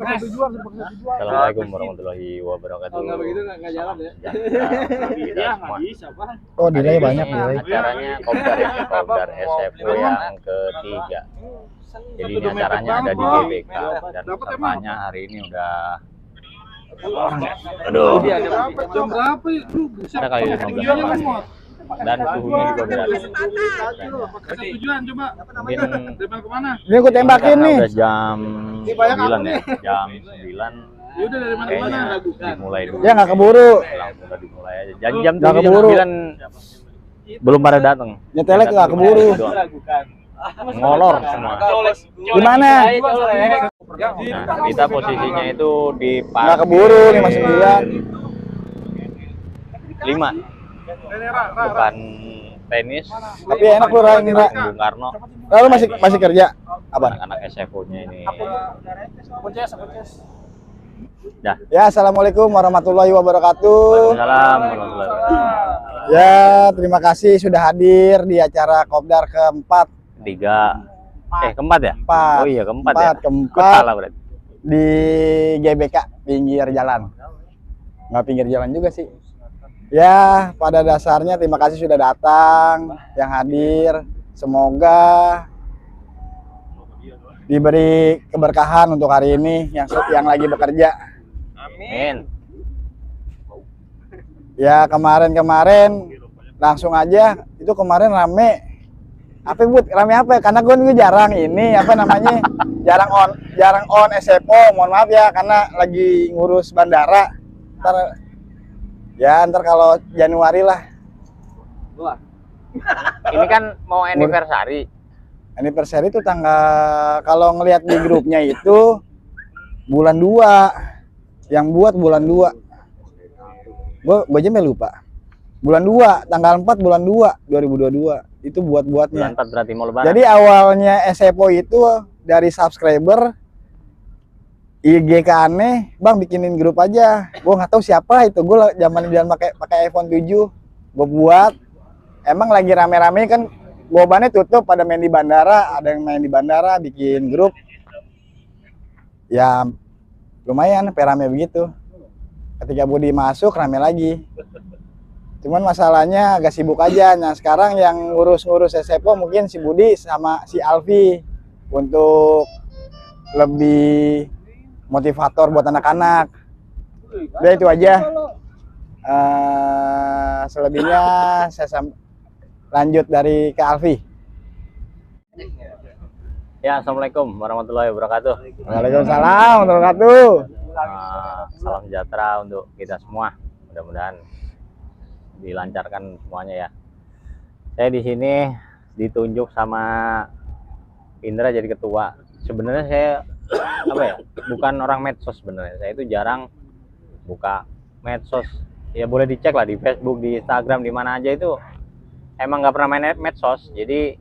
Assalamualaikum warahmatullahi wabarakatuh. Nggak begitu nggak jalan ya? Iya, nggak bisa pak. Oh, delay banyak Ini delay. acaranya Kopdar SFO yang ketiga. Jadi ini acaranya ada di GBK dan pesertanya hari ini udah orang ya. Aduh. Jam berapa itu? Ada kali 15 orang. Dan suhunya juga berat. Tujuan coba. Mungkin Tempel kemana? Ini aku tembakin karena nih. udah jam 9 ya. Jam 9 Ya udah dari mana kayaknya mana? dimulai dulu. Ya nggak keburu. Langsung udah dimulai aja. Jam Nggak 7 jam keburu. 9 belum pada datang. Nyetelnya nggak keburu. Ngolor semua. Gimana? Nah, kita posisinya itu di Nggak keburu 59. 5. Bukan tenis. Tapi enak lu Rai, Indra. Bung Karno. Lalu masih kerja? Apa? Anak-anak SFO-nya ini. Dah. Ya, assalamualaikum warahmatullahi wabarakatuh. Waalaikumsalam warahmatullahi wabarakatuh. Ya, terima kasih sudah hadir di acara Kopdar keempat 3. Keempat ya? Empat. Oh iya, keempat ya. Keempat. Salah berarti. di GBK pinggir jalan. Nggak pinggir jalan juga sih. Ya, pada dasarnya terima kasih sudah datang, yang hadir. Semoga diberi keberkahan untuk hari ini yang lagi bekerja. Amin. Ya, kemarin langsung aja itu kemarin rame. Apa buat rame apa? Karena gue jarang ini apa namanya? jarang on SFO. Mohon maaf ya karena lagi ngurus bandara. Ntar kalau Januari lah. Ini kan mau anniversary. Anniversary itu tanggal, kalau ngelihat di grupnya itu bulan 2. Yang buat bulan 2. Gue aja lupa. Bulan 2, tanggal 4 bulan 2 2022. Itu buat-buatnya. Bulan 4 berarti mau lebaran. Jadi awalnya SFO itu dari subscriber IG ke aneh, Bang bikinin grup aja. Gue nggak tahu siapa itu. Gue zaman pakai iPhone 7. Gue buat. Emang lagi rame-rame kan, bobannya tutup pada main di bandara. Ada yang main di bandara, bikin grup. Ya lumayan, rame begitu. Ketika Budi masuk, rame lagi. Cuman masalahnya agak sibuk aja. Nah sekarang yang ngurus-ngurus SFO mungkin si Budi sama si Alfi untuk lebih motivator buat anak-anak. Udah itu aja. Selebihnya saya lanjut dari ke Alfi. Ya, assalamualaikum warahmatullahi wabarakatuh. Waalaikumsalam warahmatullahi wabarakatuh. Salam sejahtera untuk kita semua. Mudah-mudahan dilancarkan semuanya ya. Saya di sini ditunjuk sama Indra jadi ketua. Sebenarnya saya bukan orang medsos sebenarnya. Saya itu jarang buka medsos. Ya boleh dicek lah di Facebook, di Instagram, di mana aja itu emang nggak pernah main medsos. Jadi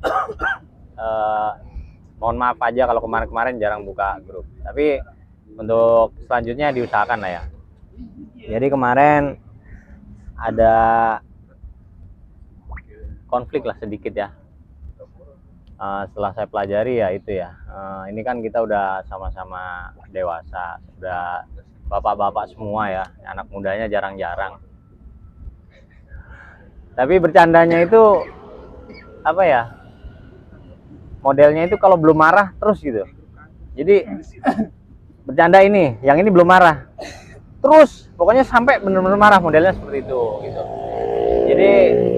mohon maaf aja kalau kemarin-kemarin jarang buka grup. Tapi untuk selanjutnya diusahakan lah ya. Jadi kemarin ada konflik lah sedikit ya. Setelah saya pelajari ya itu ya. Ini kan kita udah sama-sama dewasa, udah bapak-bapak semua ya. Anak mudanya jarang-jarang. Tapi bercandanya itu apa ya? Modelnya itu kalau belum marah terus gitu. Jadi bercanda ini, yang ini belum marah. Terus pokoknya sampai benar-benar marah, modelnya seperti itu gitu. Jadi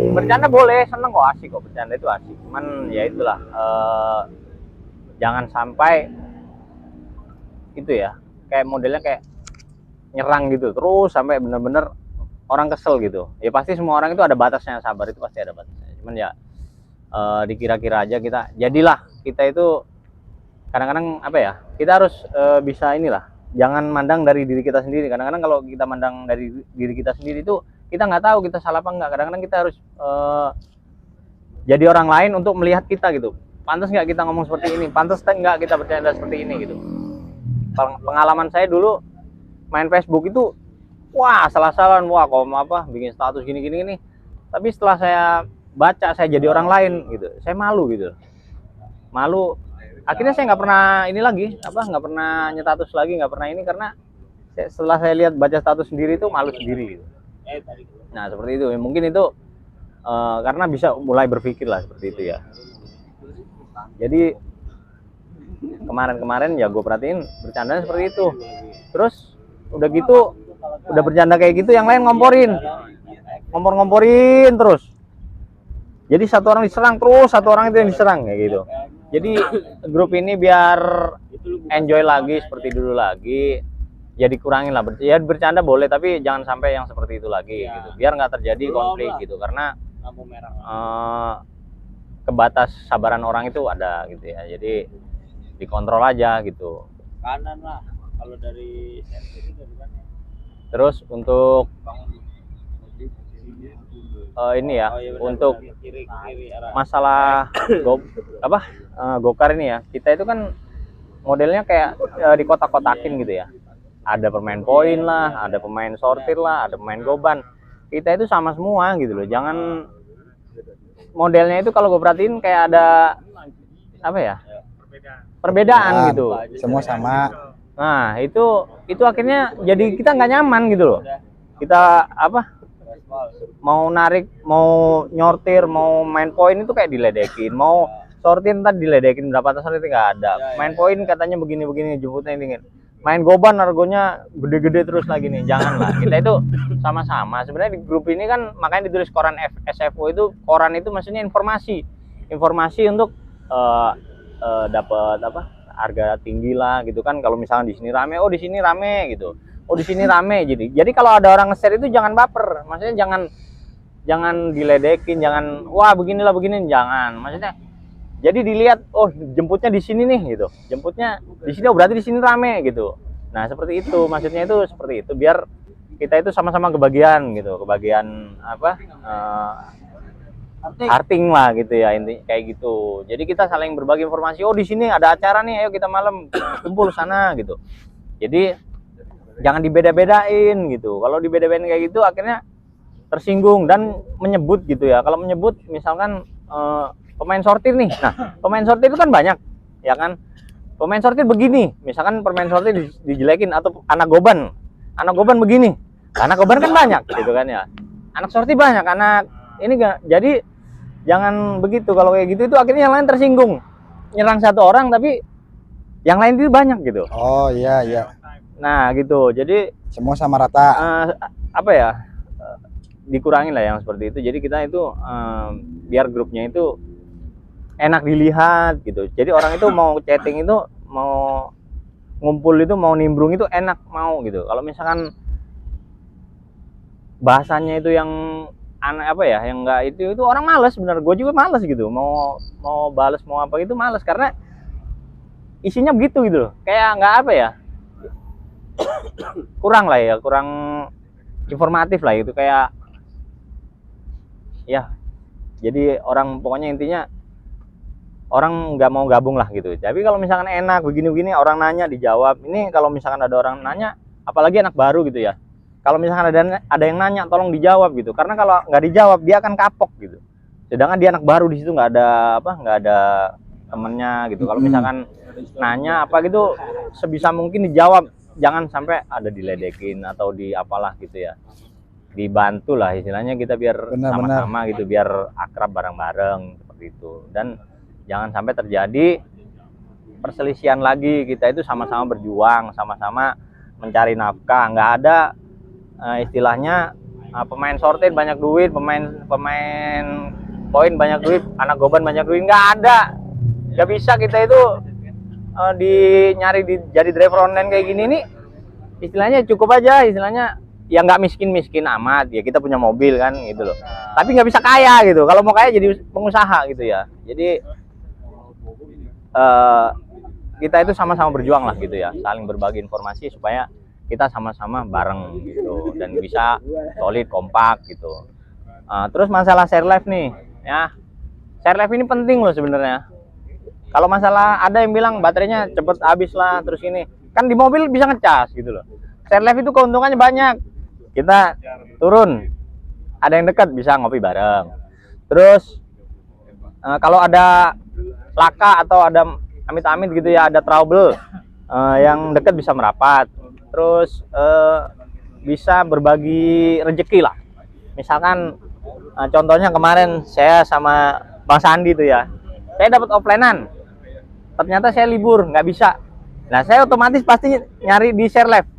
bercanda boleh, seneng kok, asik kok, bercanda itu asik. Cuman ya itulah jangan sampai itu ya, kayak modelnya kayak nyerang gitu terus sampai benar-benar orang kesel gitu. Ya pasti semua orang itu ada batasnya, sabar itu pasti ada batasnya. Cuman ya dikira-kira aja jadilah kita itu kadang-kadang apa ya, kita harus bisa inilah, jangan mandang dari diri kita sendiri. Kadang-kadang kalau kita mandang dari diri kita sendiri itu kita nggak tahu kita salah apa enggak. Kadang-kadang kita harus jadi orang lain untuk melihat kita gitu. Pantas nggak kita ngomong seperti ini, pantas nggak kita bercanda seperti ini gitu. Pengalaman saya dulu main Facebook itu wah salah-salahan, wah kok apa bikin status gini-gini. Tapi setelah saya baca, saya jadi orang lain gitu, saya malu gitu, malu akhirnya saya nggak pernah ini lagi, nggak pernah nyetatus lagi, nggak pernah ini, karena setelah saya lihat baca status sendiri itu malu sendiri gitu. Nah seperti itu, mungkin itu karena bisa mulai berpikir lah seperti itu ya. Jadi kemarin-kemarin ya gue perhatiin bercandanya seperti itu. Terus udah gitu, udah bercanda kayak gitu, yang lain ngomporin terus. Jadi satu orang diserang terus, satu orang itu yang diserang kayak gitu. Jadi grup ini biar enjoy lagi seperti dulu lagi, ya dikurangin lah. Ya bercanda boleh, tapi jangan sampai yang seperti itu lagi gitu. Biar nggak terjadi konflik gitu, karena kebatas sabaran orang itu ada gitu ya. Jadi dikontrol aja gitu. Kanan lah, kalau dari Terus untuk ini ya, untuk masalah gokar ini ya, kita itu kan modelnya kayak di kotak-kotakin gitu ya. Ada pemain poin lah, ada pemain sortir lah, ada pemain goban. Kita itu sama semua gitu loh. Jangan modelnya itu kalau gue perhatiin kayak ada apa ya? Perbedaan gitu. Semua sama. Nah, itu akhirnya jadi kita nggak nyaman gitu loh. Kita mau narik, mau nyortir, mau main poin itu kayak diledekin, mau sortir ntar diledekin berapa tas itu nggak ada. Main poin katanya begini-begini, jemputnya ini. Main goban argonya gede-gede terus lagi nih. Janganlah. Kita itu sama-sama. Sebenarnya di grup ini kan makanya ditulis koran SFO itu, koran itu maksudnya informasi untuk dapat harga tinggi lah gitu kan. Kalau misalnya di sini rame, oh di sini rame gitu. Oh di sini rame. Jadi kalau ada orang nge-share itu jangan baper. Maksudnya jangan diledekin, jangan wah beginilah begini, jangan. Maksudnya jadi dilihat, oh jemputnya di sini nih gitu. Jemputnya di sini, oh berarti di sini rame gitu. Nah, seperti itu. Maksudnya itu seperti itu biar kita itu sama-sama kebagian gitu, kebagian arting lah gitu ya, inti kayak gitu. Jadi kita saling berbagi informasi. Oh di sini ada acara nih, ayo kita malam kumpul sana gitu. Jadi jangan dibeda-bedain gitu. Kalau dibeda-bedain kayak gitu akhirnya tersinggung dan menyebut gitu ya. Kalau menyebut misalkan pemain sortir nih. Nah, pemain sortir itu kan banyak, ya kan? Pemain sortir begini, misalkan pemain sortir dijelekin, atau anak goban begini. Anak goban kan banyak gitu kan ya. Anak sortir banyak, anak ini gak. Jadi jangan begitu. Kalau kayak gitu itu akhirnya yang lain tersinggung. Nyerang satu orang tapi yang lain itu banyak gitu. Oh iya iya. Nah gitu. Jadi Semua sama rata. Dikurangin lah yang seperti itu. Jadi kita itu biar grupnya itu enak dilihat gitu. Jadi orang itu mau chatting itu, mau ngumpul itu, mau nimbrung itu enak mau gitu. Kalau misalkan bahasanya itu yang aneh yang enggak itu orang males bener. Gue juga males gitu. Mau balas mau apa gitu males karena isinya begitu gitu loh. Kayak nggak kurang lah ya, kurang informatif lah itu, kayak ya. Jadi orang pokoknya intinya orang nggak mau gabung lah gitu. Tapi kalau misalkan enak begini-begini, orang nanya dijawab. Ini kalau misalkan ada orang nanya, apalagi anak baru gitu ya. Kalau misalkan ada yang nanya, tolong dijawab gitu. Karena kalau nggak dijawab dia akan kapok gitu. Sedangkan dia anak baru di situ nggak ada temennya gitu. Kalau misalkan nanya apa gitu, sebisa mungkin dijawab. Jangan sampai ada diledekin atau di apalah gitu ya. Dibantu lah istilahnya kita biar sama-sama gitu, biar akrab bareng-bareng seperti itu. Dan jangan sampai terjadi perselisihan lagi. Kita itu sama-sama berjuang, sama-sama mencari nafkah. Nggak ada istilahnya pemain sortir banyak duit, pemain poin banyak duit, anak goban banyak duit. Nggak ada. Nggak bisa kita itu jadi driver online kayak gini nih. Istilahnya cukup aja, istilahnya ya nggak miskin amat ya, kita punya mobil kan gitu loh. Tapi nggak bisa kaya gitu. Kalau mau kaya jadi pengusaha gitu ya. Jadi kita itu sama-sama berjuang lah gitu ya, saling berbagi informasi supaya kita sama-sama bareng gitu dan bisa solid, kompak gitu. Terus masalah share live nih ya, share live ini penting loh sebenarnya. Kalau masalah ada yang bilang baterainya cepet habis lah, terus ini kan di mobil bisa ngecas gitu loh. Share live itu keuntungannya banyak. Kita turun, ada yang dekat bisa ngopi bareng. Terus kalau ada laka atau ada amit-amit gitu ya ada trouble, yang dekat bisa merapat, terus bisa berbagi rezeki lah. Misalkan contohnya kemarin saya sama Bang Sandi tuh ya, saya dapat offline-an, ternyata saya libur nggak bisa. Nah saya otomatis pasti nyari di share live.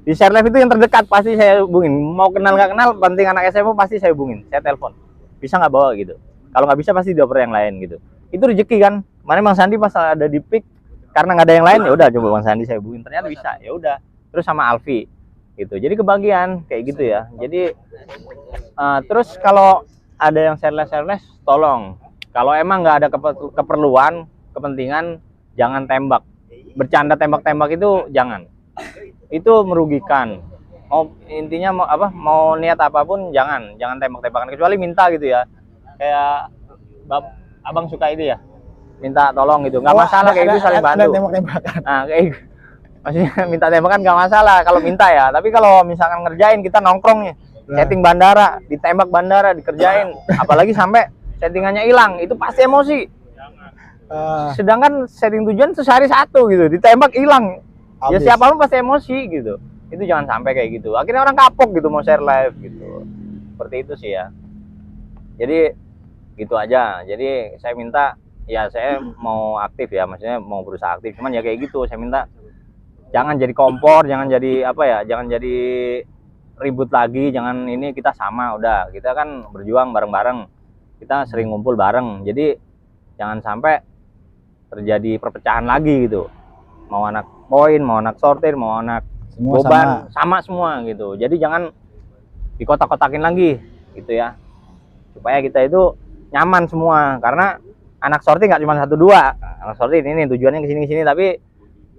Di share live itu yang terdekat pasti saya hubungin. Mau kenal nggak kenal, penting anak SMA pasti saya hubungin, saya telepon. Bisa nggak bawa gitu. Kalau nggak bisa pasti dioper yang lain gitu. Itu rezeki kan. Kemarin Bang Sandi pas ada di pick karena nggak ada yang lain, ya udah coba Bang Sandi saya hubungin. Ternyata bisa, ya udah. Terus sama Alfi gitu. Jadi kebagian kayak gitu ya. Jadi terus kalau ada yang share-less, tolong. Kalau emang nggak ada keperluan, kepentingan, jangan tembak. Bercanda tembak-tembak itu jangan. Itu merugikan. Mau intinya mau niat apapun jangan tembak-tembakan, kecuali minta gitu ya. Kayak abang suka itu ya, minta tolong gitu, nggak masalah kayak gitu, saling bantu. Nah kayak maksudnya minta tembakan nggak masalah kalau minta ya, tapi kalau misalkan ngerjain, kita nongkrong nih, setting bandara, ditembak bandara, dikerjain, apalagi sampai settingannya hilang, itu pasti emosi. Sedangkan setting tujuan sehari satu gitu, ditembak hilang, ya siapapun pasti emosi gitu. Itu jangan sampai kayak gitu, akhirnya orang kapok gitu mau share live gitu. Seperti itu sih ya. Jadi gitu aja. Jadi saya minta, ya saya mau aktif ya, maksudnya mau berusaha aktif, cuman ya kayak gitu, saya minta jangan jadi kompor, jangan jadi jangan jadi ribut lagi, jangan ini, kita sama, udah kita kan berjuang bareng-bareng, kita sering ngumpul bareng, jadi jangan sampai terjadi perpecahan lagi gitu. Mau anak poin, mau anak sortir, mau anak beban, sama semua gitu. Jadi jangan dikotak-kotakin lagi gitu ya, supaya kita itu nyaman semua. Karena anak sortir nggak cuma 1-2 anak sortir ini tujuannya kesini, tapi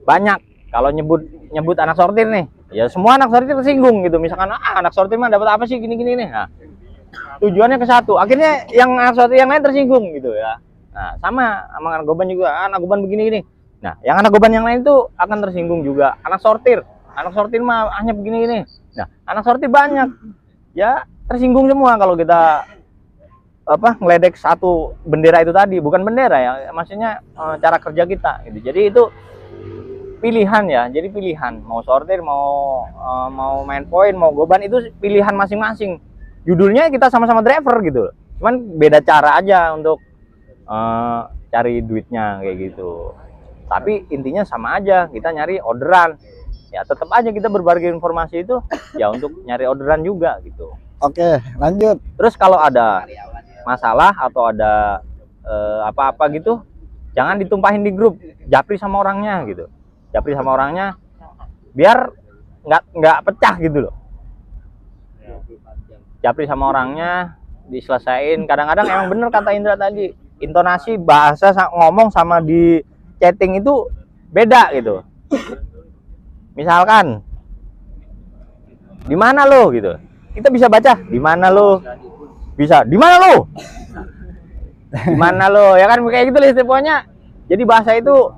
banyak. Kalau nyebut anak sortir nih, ya semua anak sortir tersinggung gitu. Misalkan anak sortir mah dapat apa sih gini-gini nih. Nah, tujuannya ke satu, akhirnya yang anak sortir yang lain tersinggung gitu ya. Nah sama anak goban juga, anak goban begini-gini. Nah yang anak goban yang lain itu akan tersinggung juga. Anak sortir mah hanya begini-gini. Nah anak sortir banyak, ya tersinggung semua kalau kita ngeledek satu bendera itu tadi. Bukan bendera ya, maksudnya cara kerja kita gitu. Jadi itu pilihan ya, jadi pilihan mau sortir, mau main poin, mau goban, itu pilihan masing-masing. Judulnya kita sama-sama driver gitu, cuman beda cara aja untuk cari duitnya kayak gitu. Tapi intinya sama aja, kita nyari orderan. Ya tetap aja kita berbagi informasi itu ya untuk nyari orderan juga gitu. Oke, lanjut. Terus kalau ada masalah atau ada apa-apa gitu, jangan ditumpahin di grup, japri sama orangnya gitu. Japri sama orangnya biar nggak pecah gitu loh. Japri sama orangnya diselesain. Kadang-kadang emang bener kata Indra tadi, intonasi bahasa ngomong sama di chatting itu beda gitu. Misalkan di mana lo gitu, kita bisa baca di mana lo, bisa di mana lo, di mana lo, ya kan kayak gitu lah pokoknya. Jadi bahasa itu,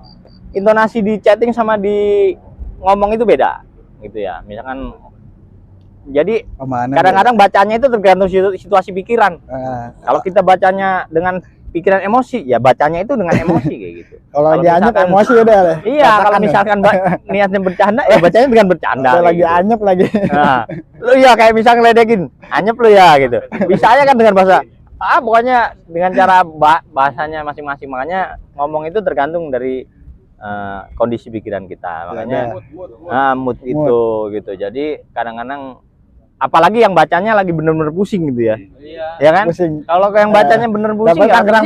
intonasi di chatting sama di ngomong itu beda gitu ya. Misalkan jadi kadang-kadang bacanya itu tergantung situasi pikiran. Kalau kita bacanya dengan pikiran emosi, ya bacanya itu dengan emosi kayak gitu. Kalau lagi anyep emosi udah deh. Iya, kalau misalkan niatnya bercanda, ya bacanya dengan bercanda. Lagi gitu. anyep lagi. Nah, lu ya kayak misalnya ngeledekin, anyep lu ya gitu. Bisa aja kan dengan bahasa pokoknya dengan cara bahasanya masing-masing. Makanya ngomong itu tergantung dari kondisi pikiran kita. Makanya mood itu gitu. Jadi kadang-kadang apalagi yang bacanya lagi bener-bener pusing gitu ya. Ya kan? Kalau yang bacanya bener pusing, dapat Tangerang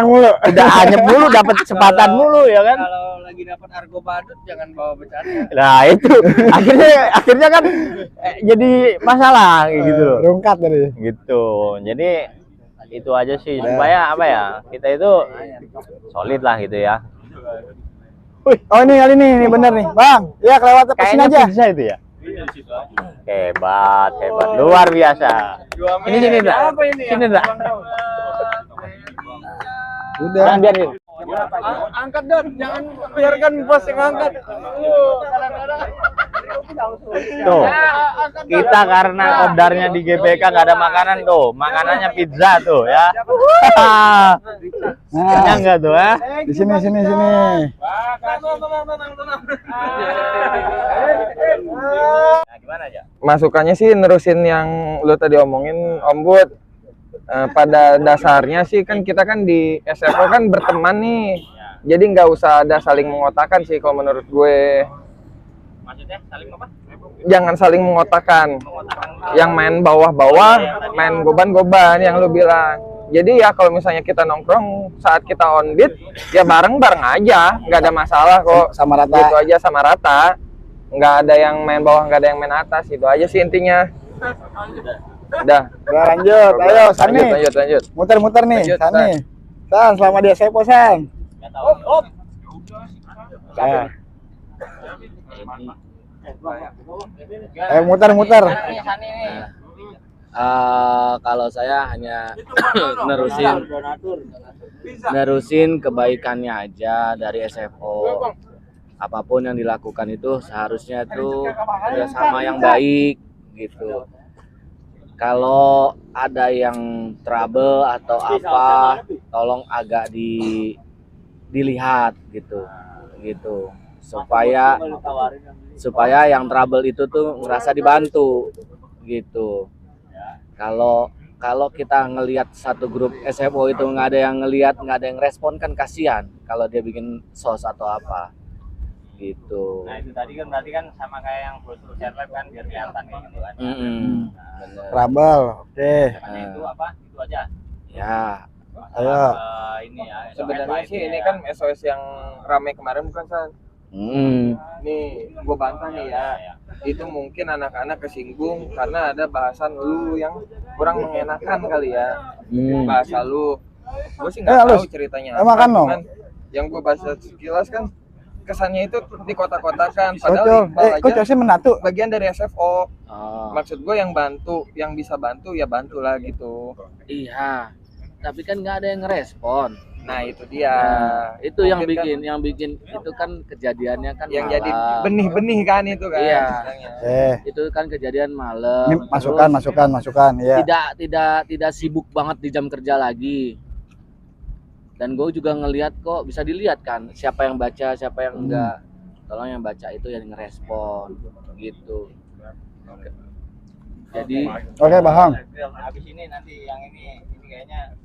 mulu. Udah anyep dulu, dapat kesempatan mulu ya kan? Kalau lagi dapat argo badut jangan bawa bercanda. Nah, itu akhirnya kan jadi masalah gitu loh. Rungkat tadi. Gitu. Jadi itu aja sih supaya kita itu solid lah gitu ya. Oh ini kali ini bener nih, Bang. Ya kelewat ke sini aja. Bisa itu ya. Hebat, luar biasa. Sini enggak? Sini enggak? Udah. Biarin. Angkat, Don. Jangan biarkan bos yang angkat. Kadang-kadang Tuh, kita karena ordernya di GBK nggak ada makanan tuh, makanannya pizza tuh ya. Kenyang nggak tuh ya? Di sini. Nah, gimana aja? Masukannya sih nerusin yang lu tadi omongin Om Bud. Pada dasarnya sih kan kita kan di SFO kan berteman nih. Jadi nggak usah ada saling mengotakkan sih kalau menurut gue. Maksudnya saling apa? Jangan saling mengotakkan. Yang main bawah-bawah, main goban-goban yang lu bilang. Jadi ya kalau misalnya kita nongkrong saat kita on beat, ya bareng-bareng aja, nggak ada masalah kok. Sama rata. Gitu aja sama rata. Nggak ada yang main bawah, nggak ada yang main atas. Itu aja sih intinya. Udah. Udah lanjut. Ayo, Sani. Lanjut. Muter-muter nih, Lanjut, Sani. San, selama dia sepo, San. Nggak tahu. Ya. Ayo muter-muter. Kalau saya hanya nerusin kebaikannya aja dari SFO. Apapun yang dilakukan itu seharusnya itu kerjasama yang baik gitu. Kalau ada yang trouble atau apa, tolong agak dilihat gitu supaya yang trouble itu tuh ngerasa dibantu gitu. Kalau kita ngelihat satu grup SFO itu nggak ada yang ngelihat, nggak ada yang respon, kan kasihan kalau dia bikin sos atau apa gitu. Nah, itu tadi kan berarti kan sama kayak yang brosur server kan biar kelihatan kayak gitu kan. Bener. Trouble. Oke. Itu apa? Itu aja. Ya, Ayo. Ini ya. Sebenarnya sih ini kan SOS yang rame kemarin bukan San? Nih gue bantah nih ya. Itu mungkin anak-anak kesinggung karena ada bahasan lu yang kurang mengenakan kali ya. Bahasa lu. Gue sih nggak tahu ceritanya. Makan dong. Yang gue bahasa sekilas kan kesannya itu di kota-kotakan. Kocok. Padahal Iqbal Kok aja Cosnya menatu? bagian dari SFO. oh, Maksud gue yang bantu, yang bisa bantu ya bantulah gitu. iya. Tapi kan nggak ada yang ngerespon. Nah itu dia. Itu yang Mungkin kan bikin itu kan kejadiannya kan yang malam. jadi benih-benih kan itu kan. Iya. istilahnya. Itu kan kejadian malam. Ini masukan, ya. Tidak sibuk banget di jam kerja lagi. Dan gue juga ngelihat kok, bisa dilihat kan siapa yang baca, siapa yang enggak. Tolong yang baca itu yang ngerespon gitu. Jadi Oke, paham. Habis ini nanti yang ini kayaknya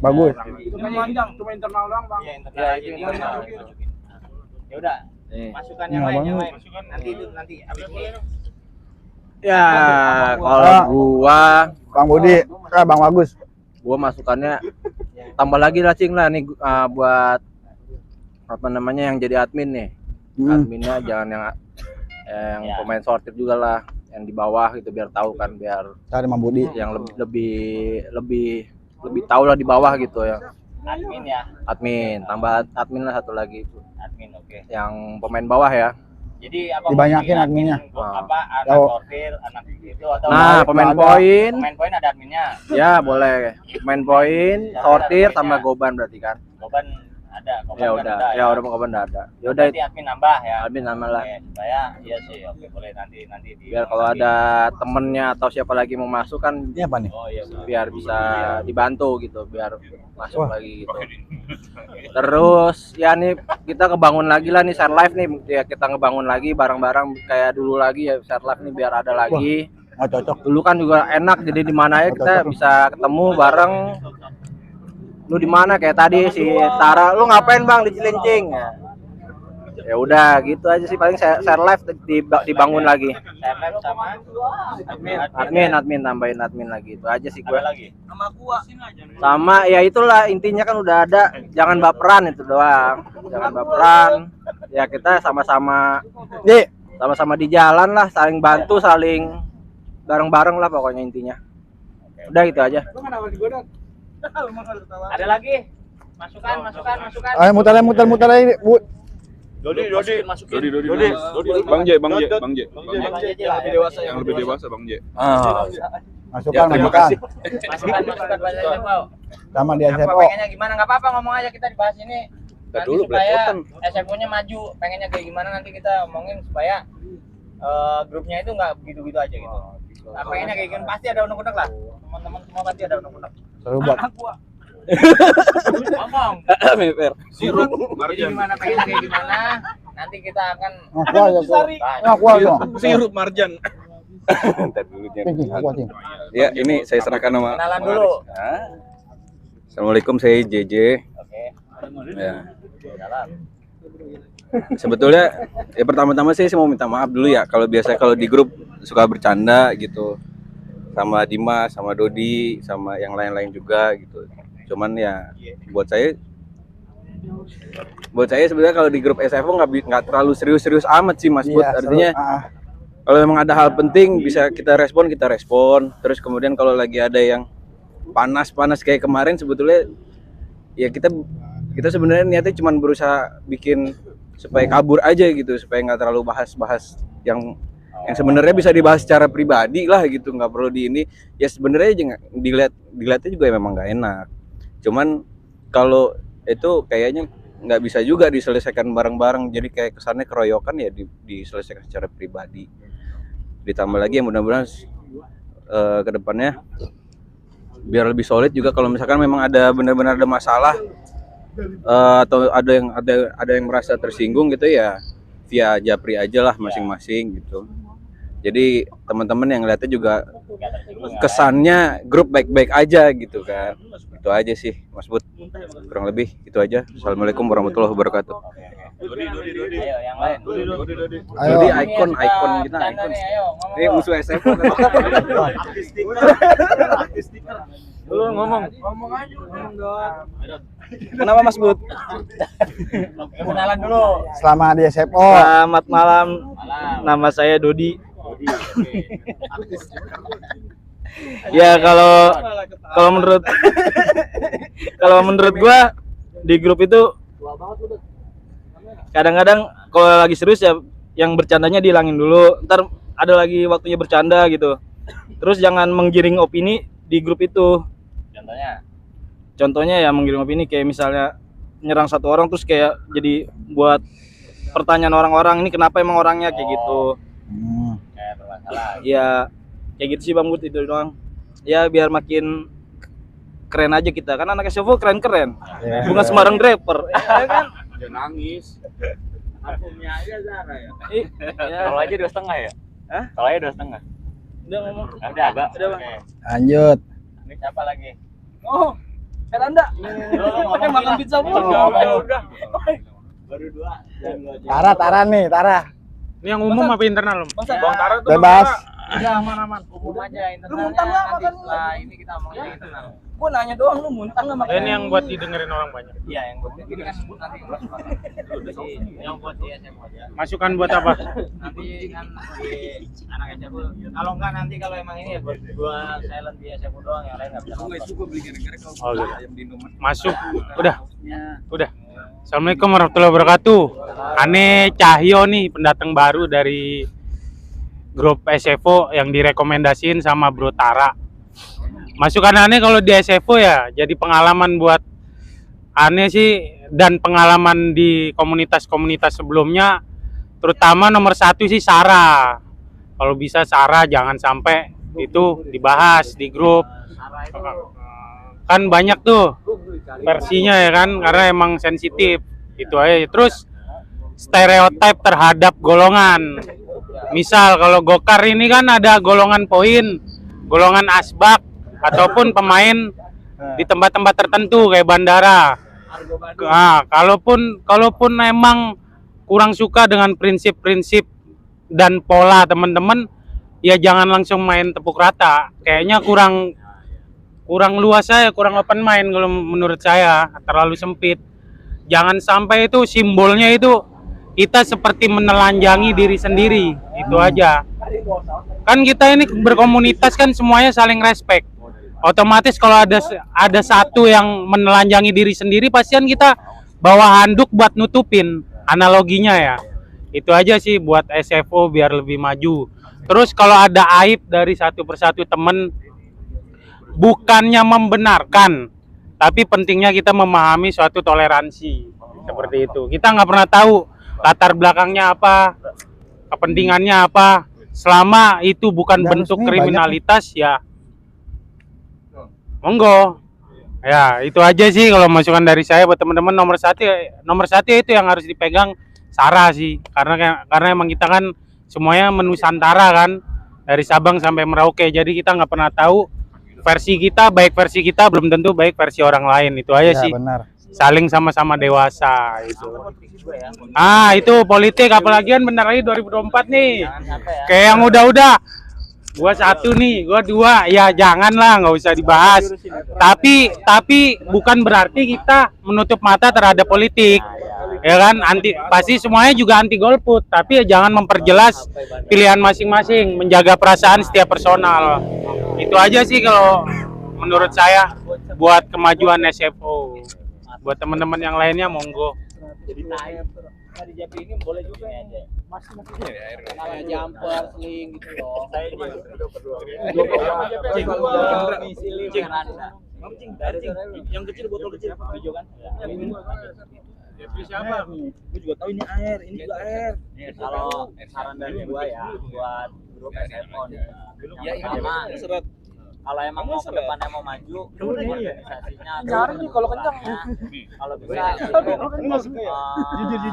Bagus. Cuma internal doang, Bang. Iya, internal aja nih. Ya udah, masukan yang lain. Nanti habis ini. Ya, kalau gua Bang Budi, Bang Bagus. masukannya tambah lagi lah Cing lah nih buat apa namanya yang jadi admin nih. Adminnya jangan yang Ya. pemain sortir juga lah, yang di bawah gitu biar tahu kan, biar Cari Bang Budi. yang lebih tahu lah di bawah gitu ya. Admin ya. Admin, tambah admin lah satu lagi Admin, oke. yang pemain bawah ya. Jadi apa? Dibanyakin mungkin adminnya. Apa? Anak Oh. sortir, anak itu atau Nah, pemain poin, pemain poin ada adminnya. ya boleh. Pemain poin, sortir tambah goban berarti kan. Goban ada. Ya udah, ya udah goban udah ada. Ya udah Nanti admin nambah ya. admin nama lah. Oke, supaya iya sih, oke boleh nanti di. Biar kalau ada temennya atau siapa lagi mau masuk kan Ini apa nih? Oh iya. biar bisa dibantu gitu, biar masuk Wah. lagi gitu. Terus ya nih kita ngebangun lagi lah nih share live nih, ya kita ngebangun lagi bareng-bareng kayak dulu lagi ya share live nih biar ada lagi. Oh, cocok. Dulu kan juga enak, jadi di mana ya kita bisa ketemu bareng. Lu di mana kayak tadi si Tara, lu ngapain Bang di Cilincing? Ya udah gitu aja sih, paling share live dibangun lagi. Share live sama Admin tambahin admin lagi, itu aja sih gue. ada lagi. Sama ya itulah intinya kan udah ada, jangan baperan itu doang, jangan baperan ya, kita sama-sama di jalan lah, saling bantu, saling bareng-bareng lah pokoknya intinya. Udah gitu aja. Ada lagi? Masukan. Ayo muter aja, Bu. Dodi. Bang J. Yang lebih dewasa, Bang J. Masukan. Masukan banyak mau. Sama di Apa SFO. pengennya gimana? Nggak apa-apa, ngomong aja, kita dibahas ini. Nanti dulu, supaya SFO-nya maju. Pengennya kayak gimana nanti kita omongin supaya grupnya itu nggak begitu-begitu aja gitu. Nah, pengennya kayak gini pasti ada unek-unek lah. Teman-teman semua pasti ada unek-unek. Seru buat. Ngomong. Sirup Jadi marjan. gimana pengennya kayak gimana? Nanti kita akan Ngaku aja tuh. Ngaku aja. Sirup marjan. Ntar dulu Jen. Cing, ngaku aja. Ya, ini saya serahkan nama. kenalan dulu. Assalamualaikum, saya JJ. Oke. Ya. Kenalan. Sebetulnya ya pertama-tama saya mau minta maaf dulu ya kalau biasa kalau di grup suka bercanda gitu sama Dimas, sama Dodi, sama yang lain-lain juga gitu. Cuman ya buat saya sebenarnya kalau di grup SFO nggak terlalu serius-serius amat sih Mas Bud. Iya, Artinya kalau memang ada hal penting bisa kita respon. Terus kemudian kalau lagi ada yang panas kayak kemarin sebetulnya ya kita sebenarnya niatnya cuma berusaha bikin supaya kabur aja gitu, supaya nggak terlalu bahas yang sebenarnya bisa dibahas secara pribadi lah gitu, nggak perlu di ini. Ya sebenarnya dilihatnya juga ya memang nggak enak. Cuman kalau itu kayaknya nggak bisa juga diselesaikan bareng-bareng, jadi kayak kesannya keroyokan ya diselesaikan secara pribadi. Ditambah lagi ya mudah-mudahan ke depannya biar lebih solid juga kalau misalkan memang ada benar-benar ada masalah atau ada yang merasa tersinggung gitu ya via Japri aja lah masing-masing gitu. Jadi teman-teman yang ngeliatnya juga kesannya grup baik-baik aja gitu kan. Itu aja sih Mas Bud, kurang lebih itu aja. Assalamualaikum warahmatullahi wabarakatuh. Dodi. Ayo yang lain. Dodi. Ayo. Jadi ikon kita Canda ikon. nih, ayo ngomong. Ini musuh SFO kan. Lu ngomong. Ngomong aja. Ngomong doang. Kenapa Mas Bud? Kenalan dulu. Selama di SFO. Selamat malam. Nama saya Dodi. Ya kalau menurut gua di grup itu kadang-kadang kalau lagi serius ya yang bercandanya dihilangin dulu. Ntar ada lagi waktunya bercanda gitu. Terus jangan menggiring opini di grup itu. Contohnya ya menggiring opini kayak misalnya nyerang satu orang terus kayak jadi buat pertanyaan orang-orang ini kenapa emang orangnya kayak gitu. Kayak bermasalah. Ya kayak gitu sih Bang Bud, itu doang. Ya biar makin keren aja kita kan anak SFO keren-keren. Iya. Bukan sembarang rapper. Ya kan? Jangan nangis. Akumnya aja Zara ya. Ya. Kalau aja 2,5 ya? Hah? Kalau aja 2,5. Udah ngomong. Udah, Bang. Bang. Lanjut. Ini siapa lagi? Oh, Heranda. Pakai makan pizza mulu. Udah. Baru 2. Tara nih, Tara. Ini yang umum apa internal? Bang Tara tuh Bebas. Udah aman-aman. Umum aja internalnya. muntah nggak Nanti makan? setelah ini kita ngomongin internal. Gua nanya doang lu muntah enggak makan? Ini yang buat didengerin orang banyak. Iya, yang buat ini kan nanti yang buat di SMO aja. Masukan buat apa? Nanti kan di anak SMO. Kalau enggak nanti kalau emang ini ya buat gua silent di SMO doang, yang lain enggak bisa nonton. Oh, gitu. Masuk. Udah. Assalamualaikum warahmatullahi wabarakatuh. Ane Cahyo nih, pendatang baru dari grup SFO yang direkomendasiin sama Bro Tara. Masukan Ane kalau di SFO ya jadi pengalaman buat Ane sih, dan pengalaman di komunitas-komunitas sebelumnya, terutama nomor 1 sih Sarah. Kalau bisa Sarah jangan sampai itu dibahas di grup. Kan banyak tuh versinya ya kan, karena emang sensitif itu aja. Terus stereotip terhadap golongan, misal kalau Gokar ini kan ada golongan poin, golongan asbak, ataupun pemain di tempat-tempat tertentu kayak bandara. Nah, kalaupun emang kurang suka dengan prinsip-prinsip dan pola teman-teman, ya jangan langsung main tepuk rata. Kayaknya kurang luas saya, kurang open mind kalau menurut saya, terlalu sempit. Jangan sampai itu simbolnya itu kita seperti menelanjangi diri sendiri, itu aja. Kan kita ini berkomunitas kan semuanya saling respect. Otomatis kalau ada satu yang menelanjangi diri sendiri, pastian kita bawa handuk buat nutupin, analoginya ya. Itu aja sih buat SFO biar lebih maju. Terus kalau ada aib dari satu persatu temen, bukannya membenarkan, tapi pentingnya kita memahami suatu toleransi seperti itu. Kita nggak pernah tahu latar belakangnya apa, kepentingannya apa. Selama itu bukan Dan bentuk resmi kriminalitas ya monggo. Ya itu aja sih kalau masukan dari saya buat teman-teman. Nomor satu itu yang harus dipegang SARA sih, karena emang kita kan semuanya menusantara kan, dari Sabang sampai Merauke, jadi kita nggak pernah tahu versi kita belum tentu baik versi orang lain. Itu aja Ya, sih, benar. saling sama-sama dewasa itu. Itu politik, apalagi kan bentar lagi 2024 nih. Kayak yang udah gua 1 nih, gua 2, ya janganlah, nggak usah dibahas. Tapi bukan berarti kita menutup mata terhadap politik, ya kan? Pasti semuanya juga anti golput, tapi ya jangan memperjelas pilihan masing-masing, menjaga perasaan setiap personal. Itu aja sih kalau menurut saya buat kemajuan SFO. Buat teman-teman yang lainnya monggo. Jadi di Japri ini boleh juga aja. Kalau jumper, sling gitu loh. Saya yang kecil, botol kecil hijau kan? Siapa? Gue juga tahu ini air, ini juga air. Kalau saran dari gua ya buat grup SFO nih. Yang pertama, kalau emang mau ke depannya mau maju, organisasinya kalau kencang kalau bisa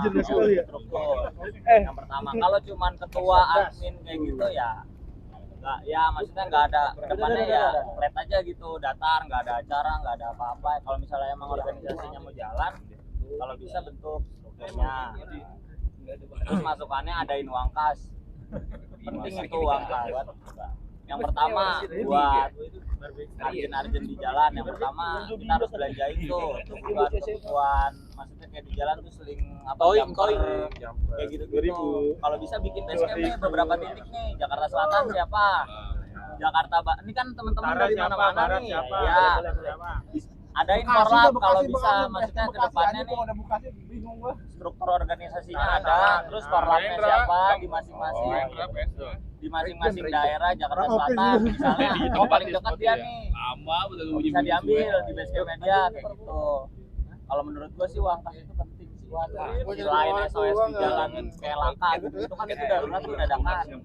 jujur struktur. Yang pertama, kalau cuman ketua admin kayak gitu ya nggak, ya maksudnya nggak ada kedepannya, ya flat aja gitu, datar, nggak ada acara, nggak ada apa-apa. Kalau misalnya emang organisasinya mau jalan, kalau bisa bentuk strukturnya, terus masukannya adain uang kas, penting itu uang kas. Yang pertama buat arjen di jalan, yang pertama kita harus belanjain tuh kebutuhan, maksudnya kayak di jalan tuh seling jumper kayak gitu. Kalau bisa bikin basecamp nih beberapa titik nih, Jakarta Selatan siapa, ini kan teman-teman dari mana-mana nih ya, adain korlap kalau bisa, maksudnya ke depannya nih struktur organisasinya ada, terus korlapnya siapa di masing-masing daerah Jakarta Selatan misalnya, paling dekat dia nih bisa diambil di basecamp media kayak gitu. Kalau menurut gua sih uang kas itu penting sih, selain SOS di jalan kayak laka gitu, itu kan itu darurat tuh dadakan.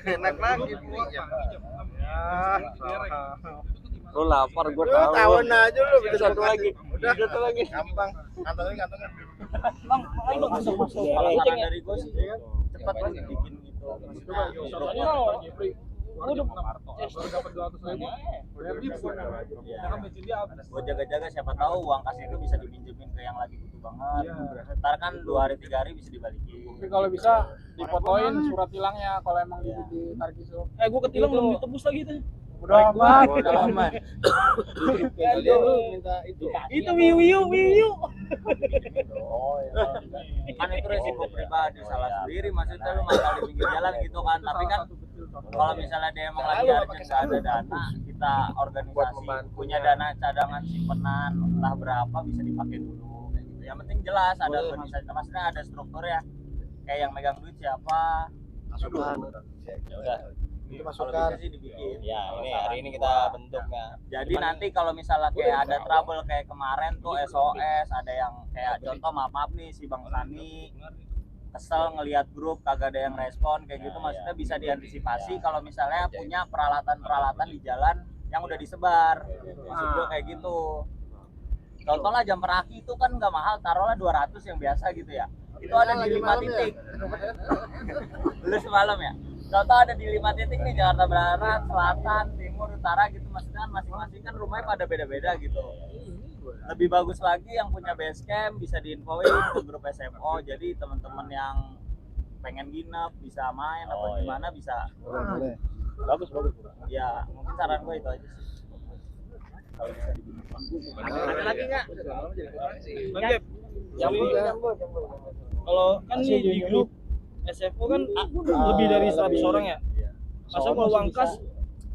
Enak lagi lu lapar, gue tahu. Tahun aja lu bisa Satu lagi. gampang. Kantongin. Kalau masuk kalau saran dari gua sih cepat lah bikin gitu. Gue jaga-jaga, siapa tahu uang kas itu bisa dipinjemin ke yang lagi butuh banget. Ntar kan 2 hari 3 hari bisa dibalikin. Tapi kalau bisa difotoin surat hilangnya kalau emang ditarik isu. Gue ketilang belum ditebus lagi tuh. Udah amat. Itu wiu. Kan itu resiko pribadi, salah sendiri, maksudnya lu masalah di pinggir jalan gitu kan. Tapi kan kalau misalnya dia emang lagi urgent, nggak ada dana, kita organisasi punya dana cadangan simpenan entah berapa bisa dipakai dulu kayak gitu. Yang penting jelas ada organisasi, maksudnya ada struktur ya, kayak yang megang duit siapa, Itu kalau masukan. bisa sih dibikin. Ya, ini hari ini kita bentuknya. Jadi nanti kalau misalnya kayak ada trouble kayak kemarin tuh SOS, ada yang kayak contoh maaf nih si Bang Sani kesel ngelihat grup kagak ada yang respon kayak gitu, maksudnya bisa diantisipasi kalau misalnya punya peralatan di jalan yang udah disebar. Maksud gua kayak gitu. Contoh lah jam aki itu kan nggak mahal, taruhlah 200 yang biasa gitu ya. Itu ada di 5 titik. Lu semalam ya? Contoh ada di 5 titik nih, Jakarta Barat, Selatan, Timur, Utara gitu, maksudnya kan masing-masing kan rumahnya pada beda-beda gitu. Lebih bagus lagi yang punya base camp bisa diinfoin ke grup SFO, jadi teman-teman yang pengen nginep bisa main apa gimana bisa. Boleh. Bagus. Ya mungkin saran gue itu aja sih. Kalau bisa Ada lagi nggak? Kalau kan nih di grup SFO kan lebih dari 100 orang ya. Masa kalau uang kas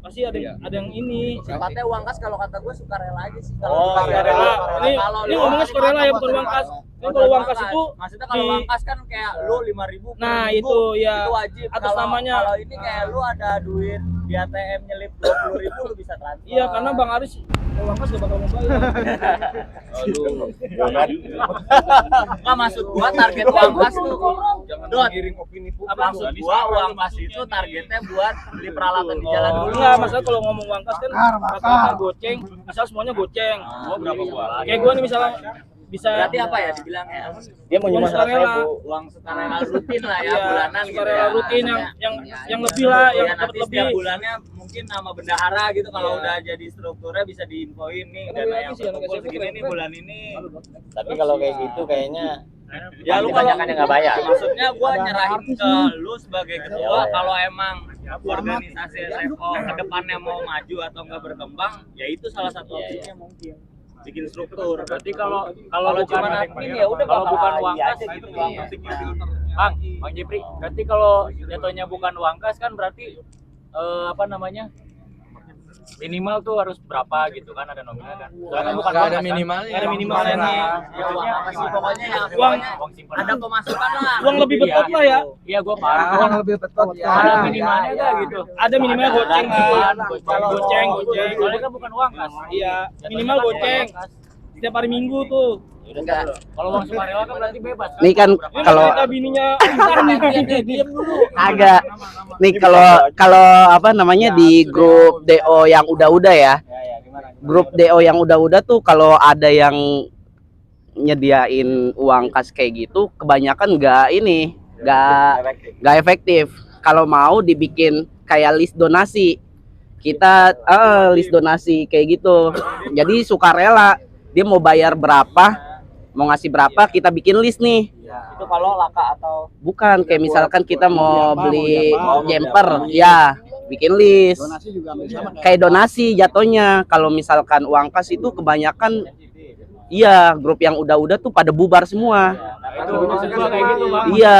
pasti ada yang ini. sifatnya uang kas kalau kata gue sukarela aja sih. Sukarela. Ini ngomongnya sukarela ya, bukan uang kas. Kan kalau uang kas itu maksudnya kalau uang kas kan kayak lu 5.000 per Nah, minggu, itu ya itu wajib. atas Kalau- namanya. Kalau ini kayak lu ada duit di ATM nyelip 20.000 lu bisa transfer. Iya, karena Bang Aris uang kas gak bakal membayar. Nggak, maksud gua target uang kas tuh Jangan Dot. giring opini publik. maksud gua uang kas itu targetnya buat beli peralatan di jalan dulu. Enggak, masalah kalau ngomong uang kas kan rata-rata goceng, misal semuanya goceng. Berapa gua? Kayak gua nih misalnya bisa Berarti apa ya dibilangnya? Dia mau nyumbang sukarela. 100.000. Uang sukarela rutin lah ya, Iya, bulanan gitu sukarela ya. rutin yang lebih lah, yang Ya, dapat nanti lebih. setiap bulannya mungkin sama bendahara gitu kalau Iya. udah jadi strukturnya bisa diinfoin nih Kan dana berarti yang sih anak terkumpul SMP segini keren, nih keren. bulan ini. Tapi kalau kayak gitu kayaknya Ya lu banyak kalau yang nggak bayar. maksudnya gua nyerahin ke lu sebagai ketua Ya. kalau emang organisasi SFO ke depannya mau maju atau enggak berkembang, ya itu salah satu opsinya mungkin bikin struktur. Berarti kalau Kalau bukan cuma admin ya udah kalau bakal bukan uang iya kas aja gitu Bang. Bang Jepri, berarti kalau jatuhnya bukan uang kas kan berarti apa namanya? Minimal tuh harus berapa gitu kan, ada nominal kan. Soalnya bukan Nggak uang ada kas, kan? minimalnya. Nggak ada minimalnya nih. Ya uang apa sih pokoknya yang Uang Uang simpanan. ada pemasukan lah. uang lebih betot lah ya. Iya, gua paham. Uang lebih betul ya. Ada minimalnya nggak gitu? Ada minimalnya goceng kan. Goceng. Soalnya kan bukan uang kas. Iya, minimal Jatuhnya kan goceng. uang kas. Setiap hari Minggu tuh. Kalau uang sukarela kan berarti bebas kan? Nih kan Ini kalau cerita bininya Diam dulu. agak nih kalau apa namanya di grup DO yang udah-udah ya. Grup DO yang udah-udah tuh kalau ada yang nyediain uang kas kayak gitu kebanyakan nggak efektif. Kalau mau dibikin kayak list donasi. Kita list donasi kayak gitu. Jadi sukarela dia mau bayar berapa, mau ngasih berapa, kita bikin list nih. Itu kalau laka atau Bukan kayak misalkan kita mau beli jumper, ya bikin list. Kayak donasi jatuhnya. Kalau misalkan uang kas itu kebanyakan iya, grup yang udah-udah tuh pada bubar semua. Kayak gitu, Bang. Iya.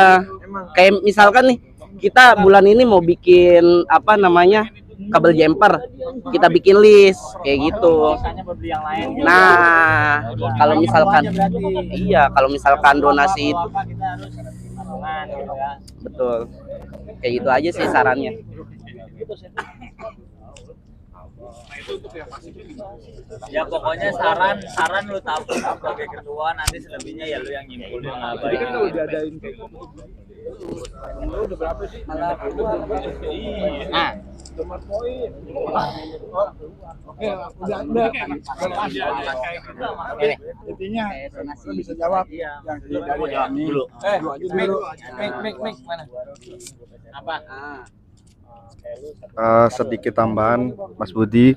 Kayak misalkan nih kita bulan ini mau bikin apa namanya? Kabel jumper. Kita bikin list kayak gitu. misalnya buat beli yang lain gitu. Nah, kalau misalkan iya, kalau misalkan donasi itu Apa kita harus patungan gitu ya. betul. Kayak gitu aja sih sarannya. Ya pokoknya saran lu tahu sebagai ketua, nanti selebihnya ya lu yang nyimpulin lah baik. Nah, Intinya lu bisa jawab yang dari kami. Mik mana? apa? Sedikit tambahan Mas Budi.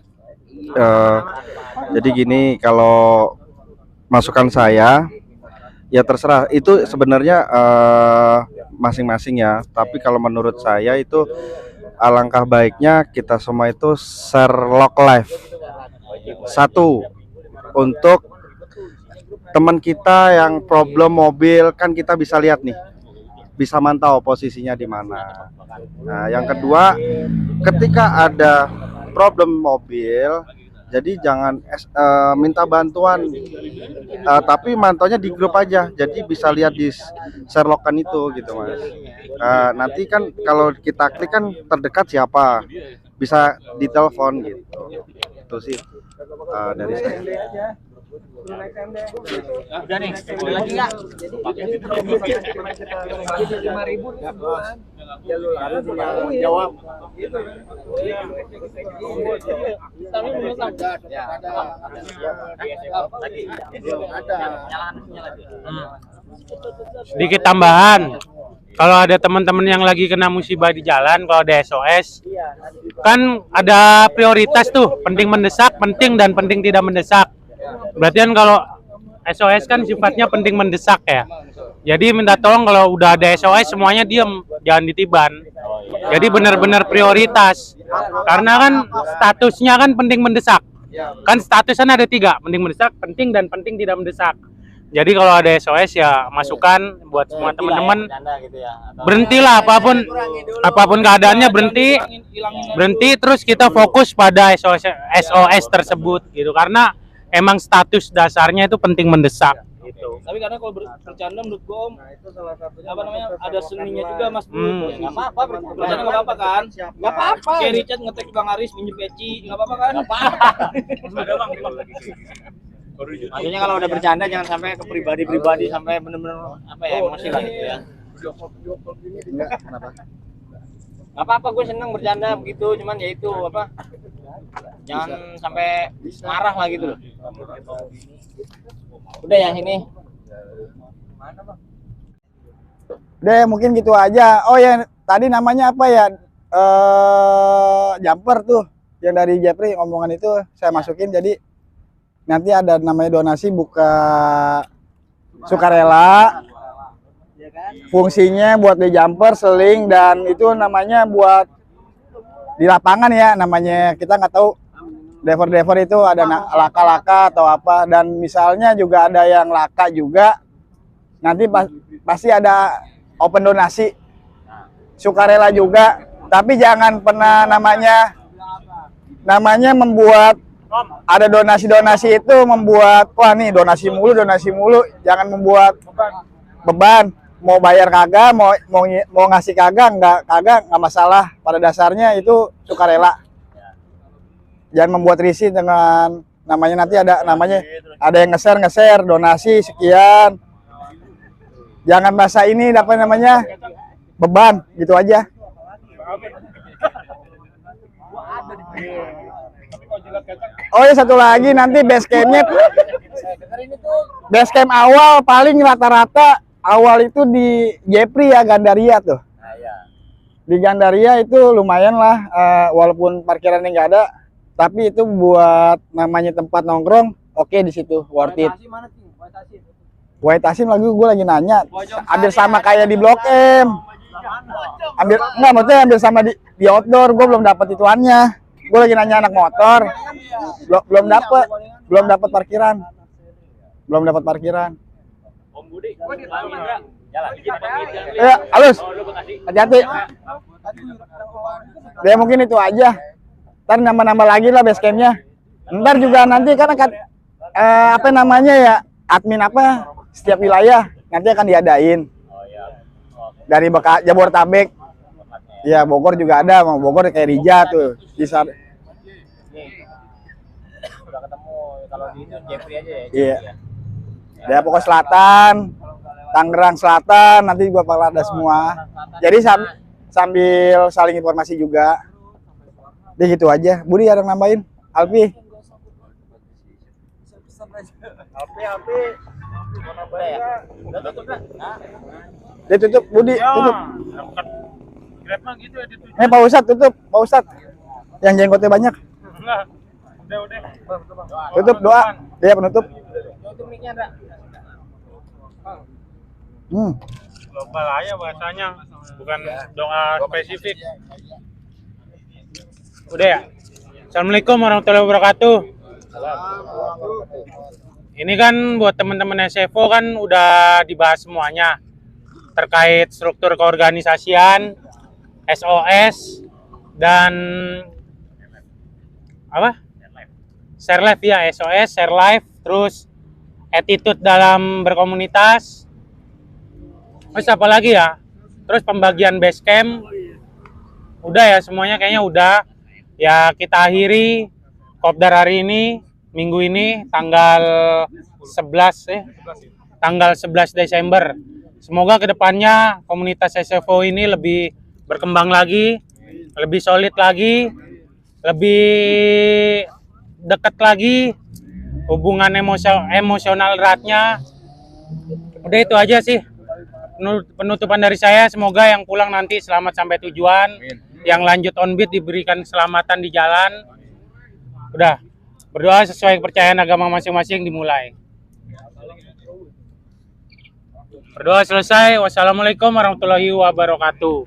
Jadi gini, kalau masukan saya ya terserah, itu sebenarnya masing-masing ya, tapi kalau menurut saya itu alangkah baiknya kita semua itu share log live. Satu, untuk teman kita yang problem mobil kan kita bisa lihat nih, bisa mantau posisinya di mana. Nah, yang kedua, ketika ada problem mobil, jadi jangan minta bantuan, tapi mantaunya di grup aja, jadi bisa lihat di Sherlockan itu gitu Mas. Nanti kan kalau kita klik kan terdekat siapa, bisa ditelepon gitu. Itu sih dari saya. Udah nih, ada lagi nggak? Jawab. Sedikit tambahan, kalau ada teman-teman yang lagi kena musibah di jalan, kalau ada SOS, kan ada prioritas tuh, penting mendesak, penting dan penting tidak mendesak. Berarti kan kalau SOS kan sifatnya penting mendesak ya. Jadi minta tolong kalau udah ada SOS semuanya diem, jangan ditiban. Jadi benar-benar prioritas. Karena kan statusnya kan penting mendesak. Kan statusnya ada 3, penting mendesak, penting dan penting tidak mendesak. Jadi kalau ada SOS ya masukan buat semua teman-teman, berhentilah apapun keadaannya, berhenti terus kita fokus pada SOS tersebut gitu, karena emang status dasarnya itu penting mendesak Gitu. Tapi karena kalau bercanda menurut gue Om, apa namanya, ada seninya juga Mas Bro. Nggak apa-apa, Bercanda nggak apa-apa kan? Nggak apa-apa. Kayak Richard ngetek Bang Aris minjem peci, nggak apa-apa kan? Nggak apa-apa. Ada Bang. Maksudnya kalau udah bercanda jangan sampai ke pribadi-pribadi sampai bener-bener apa ya emosi lah gitu ya. Nggak apa-apa, gue seneng bercanda begitu, cuman ya itu apa, jangan sampai marah lah gitu loh. Udah ya ini. Udah mungkin gitu aja. Oh ya, tadi namanya apa ya? Jumper tuh yang dari Jeffrey omongan itu saya masukin, jadi nanti ada namanya donasi buka sukarela. Fungsinya buat di jumper, seling, dan itu namanya buat di lapangan ya, namanya kita nggak tahu driver itu ada laka-laka atau apa, dan misalnya juga ada yang laka juga, nanti pasti ada open donasi sukarela juga, tapi jangan pernah namanya membuat ada donasi itu membuat wah nih donasi mulu, jangan membuat beban. Mau bayar kagak, mau ngasih kagak nggak masalah, pada dasarnya itu sukarela. Jangan membuat risih dengan namanya, nanti ada yang nge-share donasi sekian. Jangan bahasa ini apa namanya beban gitu aja. Oh ya, satu lagi nanti base camp awal paling rata-rata awal itu di Jepri ya, Gandaria tuh. Di Gandaria itu lumayan lah, walaupun parkirannya nggak ada, tapi itu buat namanya tempat nongkrong, oke di situ, worth it. White Asim lagi gue lagi nanya, hampir sama kayak di Blok M. Maksudnya sama di outdoor, gue belum dapat ituannya. Gue lagi nanya anak motor, belum dapat parkiran. Om Budi, jalan. Ya, halus. Hati-hati. Ya mungkin itu aja. Ntar nambah-nambah lagi lah base camp-nya. Ntar juga nanti kan apa namanya ya, admin apa setiap wilayah nanti akan diadain. Dari Jabodetabek. Ya Bogor juga ada, mau Bogor kayak Rija tuh. Udah ketemu kalau di itu Jeffrey aja ya. Iya. Ya pokoknya Selatan, Tangerang Selatan nanti gua bakal ada semua. Jadi sambil saling informasi juga. Jadi gitu aja. Budi ada yang nambahin? Alfi. Dia tutup, Budi, tutup. Pak Ustadz tutup, Pak Ustadz. Yang jenggotnya banyak. Udah. Tutup doa. Dia penutup. Global aja bahasanya, bukan doa spesifik. Udah ya. Assalamualaikum warahmatullahi wabarakatuh. Ini kan buat teman-teman SFO kan udah dibahas semuanya terkait struktur keorganisasian, SOS, dan apa? Share life ya, SOS, share life, terus attitude dalam berkomunitas. Terus apa lagi ya? Terus pembagian base camp. Udah ya, semuanya kayaknya udah. Ya kita akhiri kopdar hari ini, minggu ini tanggal 11 Desember. Semoga kedepannya komunitas SFO ini lebih berkembang lagi, lebih solid lagi, lebih dekat lagi, hubungan emosional eratnya. Udah itu aja sih penutupan dari saya. Semoga yang pulang nanti selamat sampai tujuan. Yang lanjut onbeat diberikan keselamatan di jalan. Udah, berdoa sesuai kepercayaan agama masing-masing dimulai. Berdoa selesai. Wassalamualaikum warahmatullahi wabarakatuh.